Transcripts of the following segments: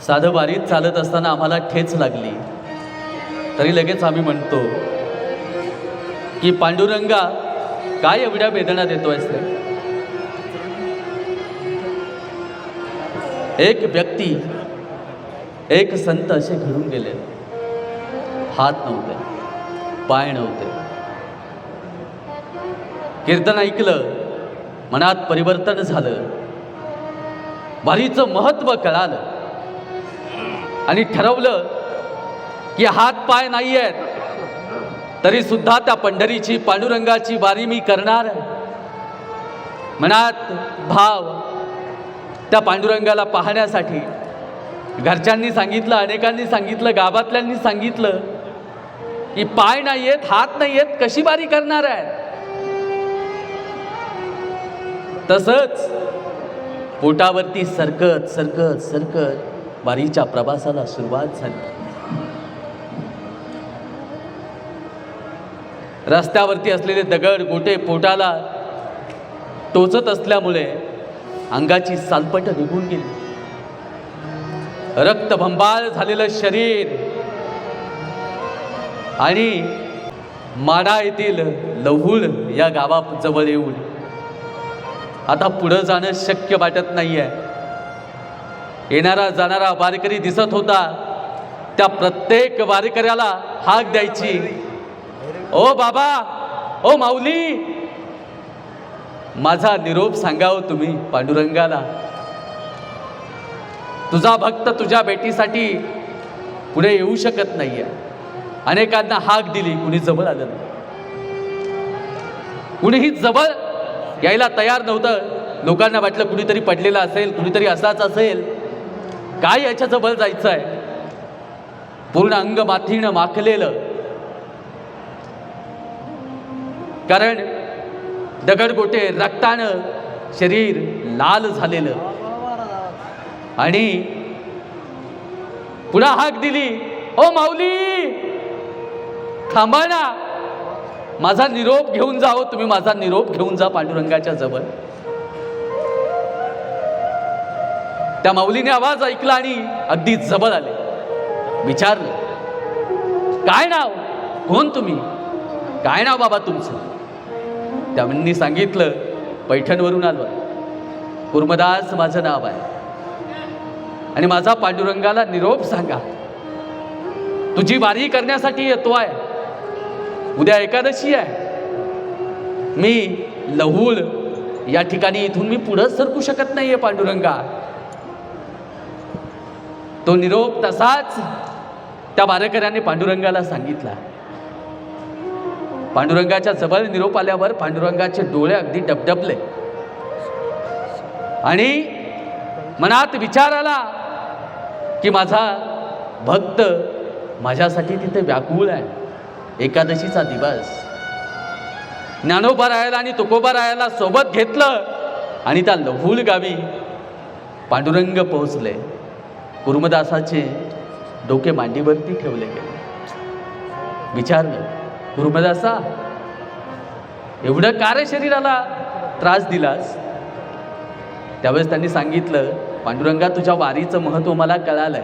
साधं वारीत चालत असताना आम्हाला ठेच लागली तरी लगेच आम्ही म्हणतो की पांडुरंगा काय एवढ्या वेदना देतोयस रे. एक व्यक्ती एक संत असे घडून गेले. हात नव्हते, पाय नव्हते. कीर्तन ऐकलं, मनात परिवर्तन झालं, वारीचं महत्त्व कळालं आणि ठरवलं की हात पाय नाही आहेत तरी सुद्धा त्या पंढरीची पांडुरंगाची वारी मी करणार. मनात भाव त्या पांडुरंगाला पाहण्यासाठी. घरच्यांनी सांगितलं, अनेकांनी सांगितलं, गावातल्यांनी सांगितलं की पाय नाही आहेत, हात नाही आहेत, कशी वारी करणार आहे. तसंच पोटावरती सरकत सरकत सरकत वारीच्या प्रवासाला सुरुवात झाली. रस्त्यावरती असलेले दगड गोटे पोटाला टोचत असल्यामुळे अंगाची सालपट निघून गेली. रक्तभंबाळ झालेलं शरीर आणि माढा येथील लहुळ या गावाजवळ येऊन आता पुढं जाणं शक्य वाटत नाहीये. येणारा जाणारा वारकरी दिसत होता. त्या प्रत्येक वारकऱ्याला हाक द्यायची, ओ बाबा, ओ माऊली, माझा निरोप सांगावं तुम्ही पांडुरंगाला. तुझा भक्त तुझ्या भेटीसाठी पुढे येऊ शकत नाहीये. अनेकांना हाक दिली, कुणी जवळ आलं नाही. कुणीही जवळ यायला तयार नव्हतं. लोकांना वाटलं कुणीतरी पडलेला असेल, कुणीतरी असाच असेल, काय याच्या जवळ जायचं आहे. पूर्ण अंग माथीनं माखलेलं, कारण दगडगोटे रक्तानं शरीर लाल झालेलं. आणि पुन्हा हाक दिली, ओ माऊली, थांबा ना, माझा निरोप घेऊन जाओ तुम्ही, माझा निरोप घेऊन जा पांडुरंगाच्या जवळ. त्या माऊलीने आवाज ऐकला आणि अगदी जवळ आले. विचारलं, काय नाव, कोण तुम्ही, काय नाव बाबा तुमचं. त्यांनी सांगितलं, पैठणवरून आलो, कुर्मदास माझं नाव आहे आणि माझा पांडुरंगाला निरोप सांगा. तुझी वारी करण्यासाठी येतो आहे. उद्या एकादशी आहे. मी लहुळ या ठिकाणी इथून मी पुढं सरकू शकत नाहीये पांडुरंगा. तो निरोप तसाच त्या वारकऱ्याने पांडुरंगाला सांगितला. पांडुरंगाच्या जवळ निरोप आल्यावर पांडुरंगाचे डोळे अगदी डबडबले आणि मनात विचार आला की माझा भक्त माझ्यासाठी तिथे व्याकुळ आहे. एकादशीचा दिवस. ज्ञानोबा रायाला आणि तुकोबा रायाला सोबत घेतलं आणि त्या लहुळ गावी पांडुरंग पोहोचले. कुर्मदासाचे डोके मांडीवरती ठेवले गेले. विचारलं, कुर्मदासा, एवढं का रे शरीराला त्रास दिलास. त्यावेळेस त्यांनी सांगितलं, पांडुरंगा, तुझ्या वारीचं महत्त्व मला कळालंय.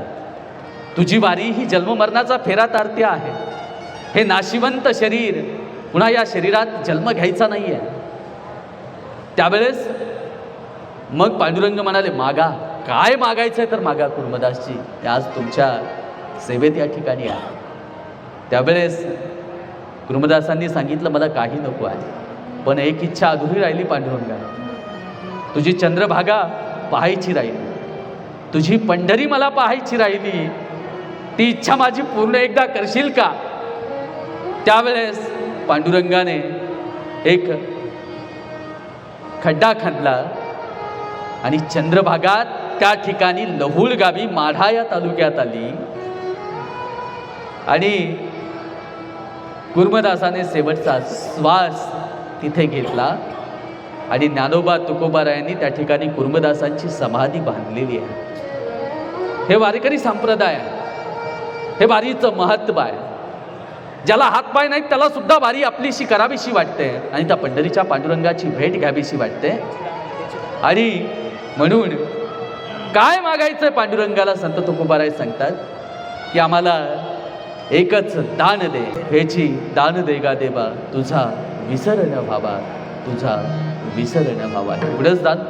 तुझी वारी ही जन्ममरणाचा फेरा तारते आहे. हे नाशिवंत शरीर, पुन्हा या शरीरात जन्म घ्यायचा नाही आहे. त्यावेळेस मग पांडुरंग म्हणाले, मागा, काय मागायचंय तर मागा कुर्मदासजी, आज तुमच्या सेवेत या ठिकाणी आहे. त्यावेळेस कुर्मदासांनी सांगितलं, मला काही नको आहे, पण एक इच्छा अधुरी राहिली पांडुरंगा. तुझी चंद्रभागा पाहायची राहिली, तुझी पंढरी मला पाहायची राहिली. ती इच्छा माझी पूर्ण एकदा करशील का. त्यावेळेस पांडुरंगाने एक खड्डा खणला आणि चंद्रभागा त्या ठिकाणी लहुळ गावी माढा या तालुक्यात आली आणि कुर्मदासाने शेवटचा श्वास तिथे घेतला आणि ज्ञानोबा तुकोबारायांनी त्या ठिकाणी कुर्मदासांची समाधी बांधलेली आहे. हे वारकरी संप्रदाय आहे. हे वारीचं महत्त्व आहे. ज्याला हातपाय नाहीत त्याला सुद्धा वारी आपलीशी करावीशी वाटते आणि त्या पंढरीच्या पांडुरंगाची भेट घ्यावीशी वाटते. आणि म्हणून काय मागायचंय पांडुरंगाला संत तुकोबाराय सांगतात की आम्हाला एकच दान दे, हेची दान दे गा देवा, तुझा विसर न व्हावा, तुझा विसर न व्हावा. एवढंच दान